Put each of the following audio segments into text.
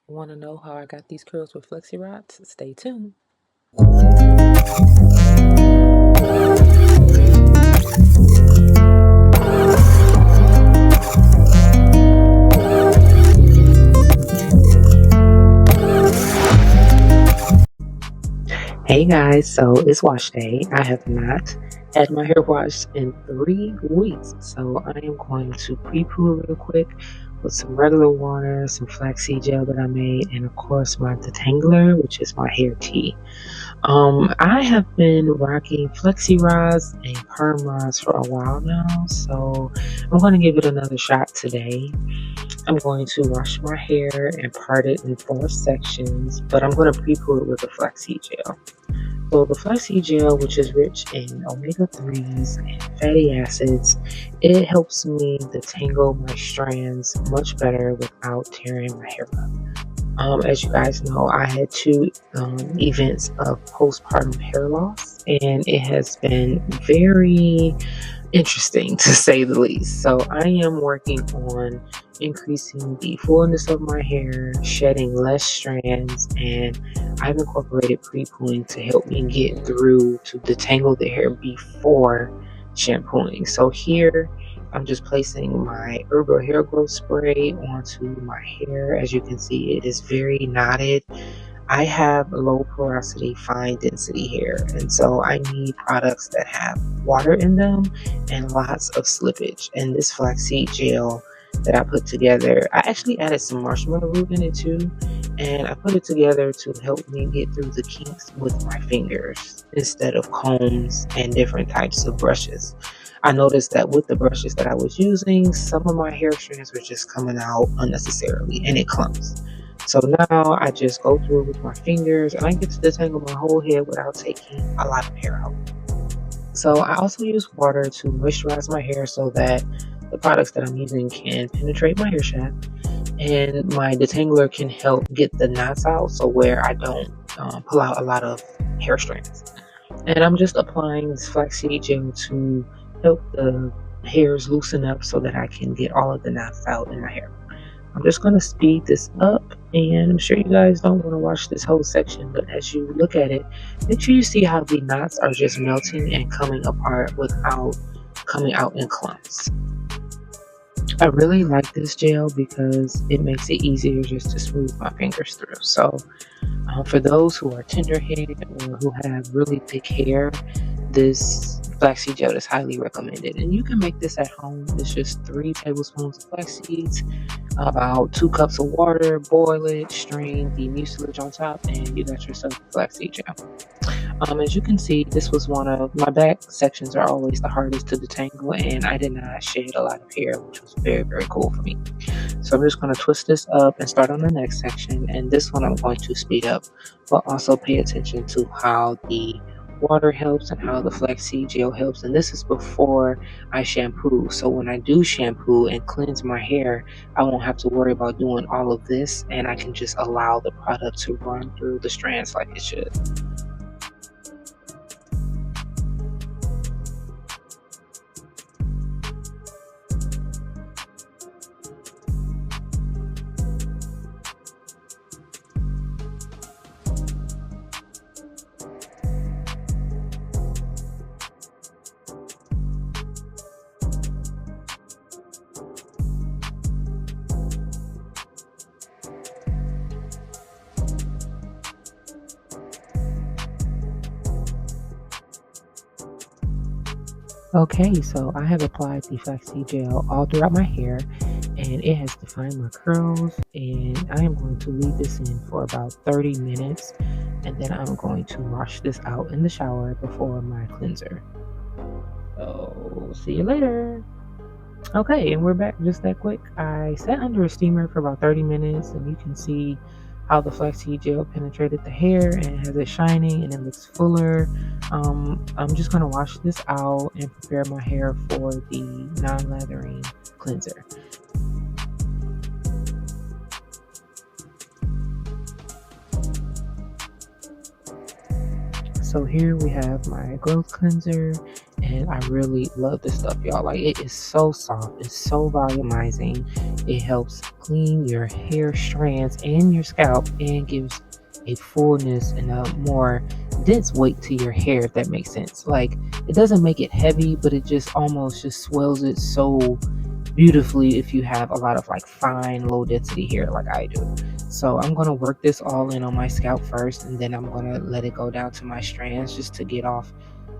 Want to know how I got these curls with Flexirods? Stay tuned. Hey guys, so it's wash day. I have not had my hair washed in 3 weeks, so I am going to pre-poo real quick with some regular water, some flaxseed gel that I made, and of course my detangler, which is my hair tea. I have been rocking Flexirods and perm rods for a while now, so I'm going to give it another shot today. I'm going to wash my hair and part it in 4 sections, but I'm going to pre-poo it with a flaxseed gel. So the flaxseed gel, which is rich in omega-3s and fatty acids, it helps me detangle my strands much better without tearing my hair up. As you guys know, I had 2 events of postpartum hair loss, and it has been very interesting to say the least. So I am working on increasing the fullness of my hair, shedding less strands, and I've incorporated pre-pooing to help me get through to detangle the hair before shampooing. So here I'm just placing my herbal hair growth spray onto my hair. As you can see, it is very knotted. I have low porosity, fine density hair, and so I need products that have water in them and lots of slippage. And this flaxseed gel that I put together, I actually added some marshmallow root in it too, and I put it together to help me get through the kinks with my fingers instead of combs and different types of brushes. I noticed that with the brushes that I was using, some of my hair strands were just coming out unnecessarily and it clumps. So now I just go through with my fingers and I get to detangle my whole head without taking a lot of hair out. So I also use water to moisturize my hair so that the products that I'm using can penetrate my hair shaft, and my detangler can help get the knots out so where I don't pull out a lot of hair strands. And I'm just applying this flaxseed gel to help the hairs loosen up so that I can get all of the knots out in my hair. I'm just going to speed this up, and I'm sure you guys don't want to watch this whole section, but as you look at it, make sure you see how the knots are just melting and coming apart without coming out in clumps. I really like this gel because it makes it easier just to smooth my fingers through. So for those who are tender headed or who have really thick hair, this flaxseed gel is highly recommended. And you can make this at home. It's just 3 tablespoons of flax seeds, about 2 cups of water, boil it, strain the mucilage on top, and you got yourself a flaxseed gel. As you can see, this was one of my back sections are always the hardest to detangle, and I did not shed a lot of hair, which was very, very cool for me. So I'm just going to twist this up and start on the next section, and this one I'm going to speed up, but also pay attention to how the water helps and how the flaxseed gel helps. And this is before I shampoo, so when I do shampoo and cleanse my hair, I won't have to worry about doing all of this, and I can just allow the product to run through the strands like it should. Okay, so I have applied the flaxseed gel all throughout my hair, and it has defined my curls, and I am going to leave this in for about 30 minutes, and then I'm going to wash this out in the shower before my cleanser. So see you later. Okay, and we're back just that quick. I sat under a steamer for about 30 minutes, and you can see how the flaxseed gel penetrated the hair and it has it shining and it looks fuller. I'm just going to wash this out and prepare my hair for the non-lathering cleanser. So here we have my growth cleanser, and I really love this stuff, y'all. Like, it is so soft, it's so volumizing, It helps clean your hair strands and your scalp and gives a fullness and a more dense weight to your hair, if that makes sense. Like, it doesn't make it heavy, but it just almost just swells it so beautifully if you have a lot of like fine low density hair like I do. So I'm going to work this all in on my scalp first, and then I'm going to let it go down to my strands just to get off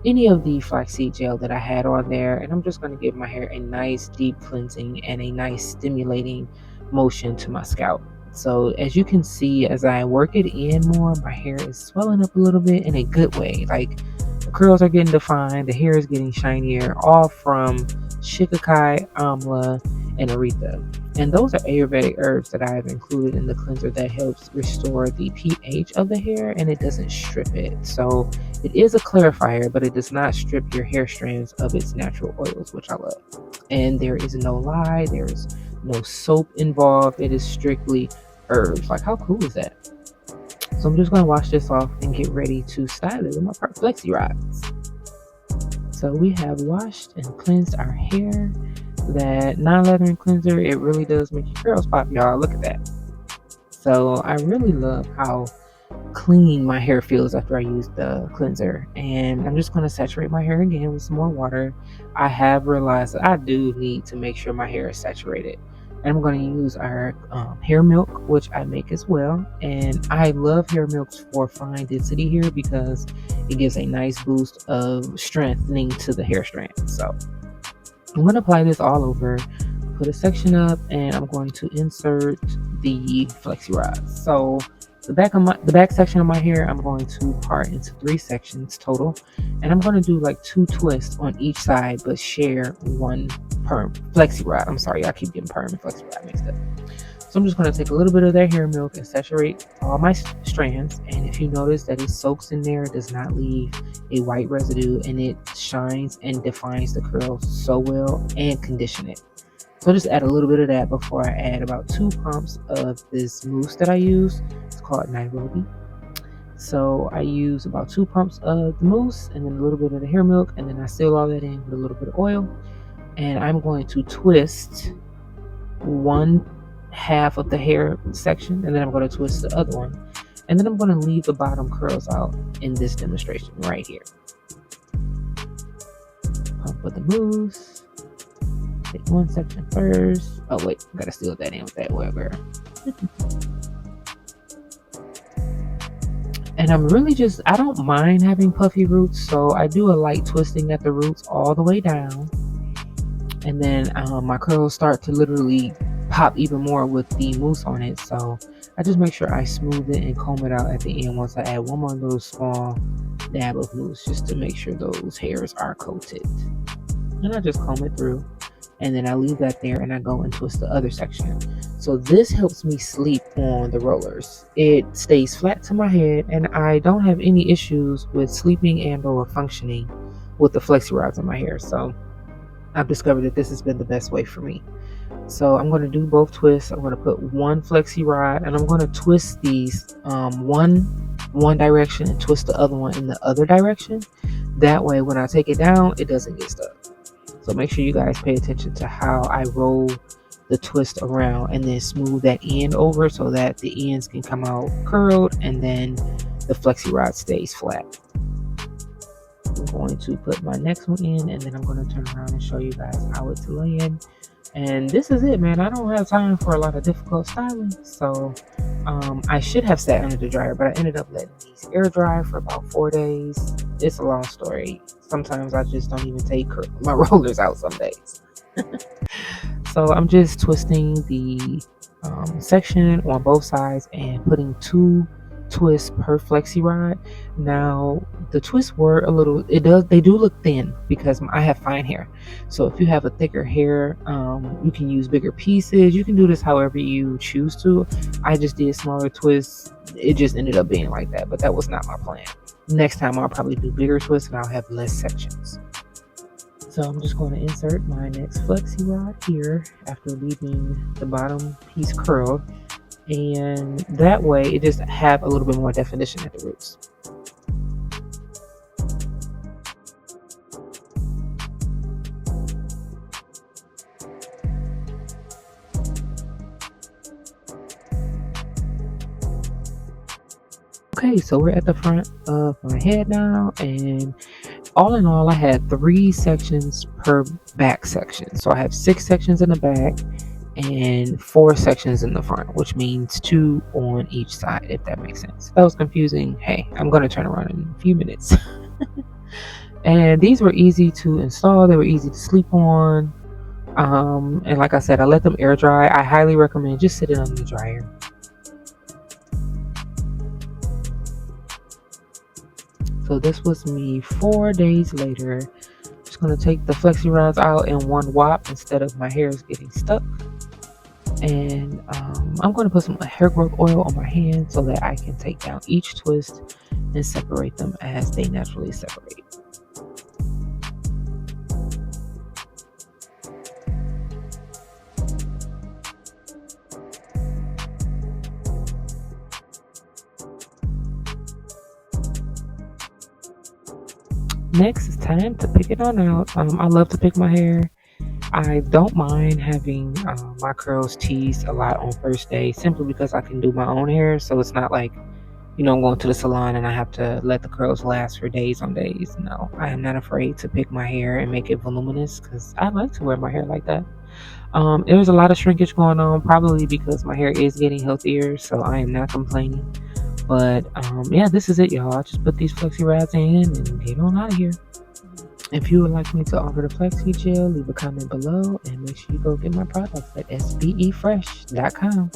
any of the flaxseed gel that I had on there. And I'm just going to give my hair a nice deep cleansing and a nice stimulating motion to my scalp. So as you can see, as I work it in more, my hair is swelling up a little bit in a good way. Like, the curls are getting defined, the hair is getting shinier, all from shikakai, amla, and aretha. And those are Ayurvedic herbs that I have included in the cleanser that helps restore the pH of the hair, and it doesn't strip it. So it is a clarifier, but it does not strip your hair strands of its natural oils, which I love. And there is no lye, there is no soap involved. It is strictly herbs. Like, how cool is that? So I'm just going to wash this off and get ready to style it with my Flexirods. So we have washed and cleansed our hair. That non-leathering cleanser, it really does make your curls pop, y'all. Look at that. So I really love how clean my hair feels after I use the cleanser. And I'm just going to saturate my hair again with some more water. I have realized that I do need to make sure my hair is saturated. And I'm going to use our hair milk, which I make as well. And I love hair milks for fine density hair because it gives a nice boost of strengthening to the hair strand. So I'm going to apply this all over, put a section up, and I'm going to insert the Flexirod. So the back section of my hair, I'm going to part into 3 sections total, and I'm going to do like 2 twists on each side, but share one perm Flexirod. I'm sorry, I keep getting perm and Flexirod mixed up. So I'm just going to take a little bit of that hair milk and saturate all my strands. And if you notice that it soaks in there, it does not leave a white residue, and it shines and defines the curls so well and condition it. So just add a little bit of that before I add about 2 pumps of this mousse that I use. It's called Nairobi. So I use about 2 pumps of the mousse and then a little bit of the hair milk, and then I seal all that in with a little bit of oil. And I'm going to twist one half of the hair section, and then I'm going to twist the other one, and then I'm going to leave the bottom curls out in this demonstration right here. Pump with the mousse. Take one section first. Oh wait, I gotta seal that in with that oil, girl. And I'm really just, I don't mind having puffy roots, so I do a light twisting at the roots all the way down, and then my curls start to literally pop even more with the mousse on it. So I just make sure I smooth it and comb it out at the end once I add one more little small dab of mousse, just to make sure those hairs are coated. And I just comb it through, and then I leave that there, and I go and twist the other section. So this helps me sleep on the rollers. It stays flat to my head, and I don't have any issues with sleeping and or functioning with the Flexirods in my hair. So I've discovered that this has been the best way for me. So I'm going to do both twists. I'm going to put one Flexirod, and I'm going to twist these one direction and twist the other one in the other direction. That way when I take it down, it doesn't get stuck. So make sure you guys pay attention to how I roll the twist around and then smooth that end over so that the ends can come out curled and then the Flexirod stays flat. I'm going to put my next one in, and then I'm going to turn around and show you guys how it's laying. And this is it, man. I don't have time for a lot of difficult styling. So I should have sat under the dryer, but I ended up letting these air dry for about 4 days. It's a long story. Sometimes I just don't even take my rollers out some days. So I'm just twisting the section on both sides and putting 2 twists per Flexirod. Now the twists were a little, they do look thin because I have fine hair. So if you have a thicker hair, you can use bigger pieces. You can do this however you choose to. I just did smaller twists. It just ended up being like that, but that was not my plan. Next time I'll probably do bigger twists and I'll have less sections. So I'm just going to insert my next Flexirod here after leaving the bottom piece curled. And that way it just have a little bit more definition at the roots. Okay, so we're at the front of my head now, and all in all, I had 3 sections per back section. So I have 6 sections in the back and 4 sections in the front, which means 2 on each side, if that makes sense. That was confusing. Hey, I'm going to turn around in a few minutes. And these were easy to install, they were easy to sleep on. And like I said, I let them air dry. I highly recommend just sit it on the dryer. So this was me 4 days later. Just gonna take the Flexirods out in one whop instead of my hair is getting stuck. And I'm going to put some hair growth oil on my hand so that I can take down each twist and separate them as they naturally separate. Next, it's time to pick it on out. I love to pick my hair. I don't mind having my curls teased a lot on first day simply because I can do my own hair. So it's not like, I'm going to the salon and I have to let the curls last for days on days. No, I am not afraid to pick my hair and make it voluminous because I like to wear my hair like that. There's a lot of shrinkage going on, probably because my hair is getting healthier. So I am not complaining. But yeah, this is it, y'all. I just put these Flexirods in and get on out of here. If you would like me to offer the Flaxseed gel, leave a comment below and make sure you go get my products at sbefresh.com.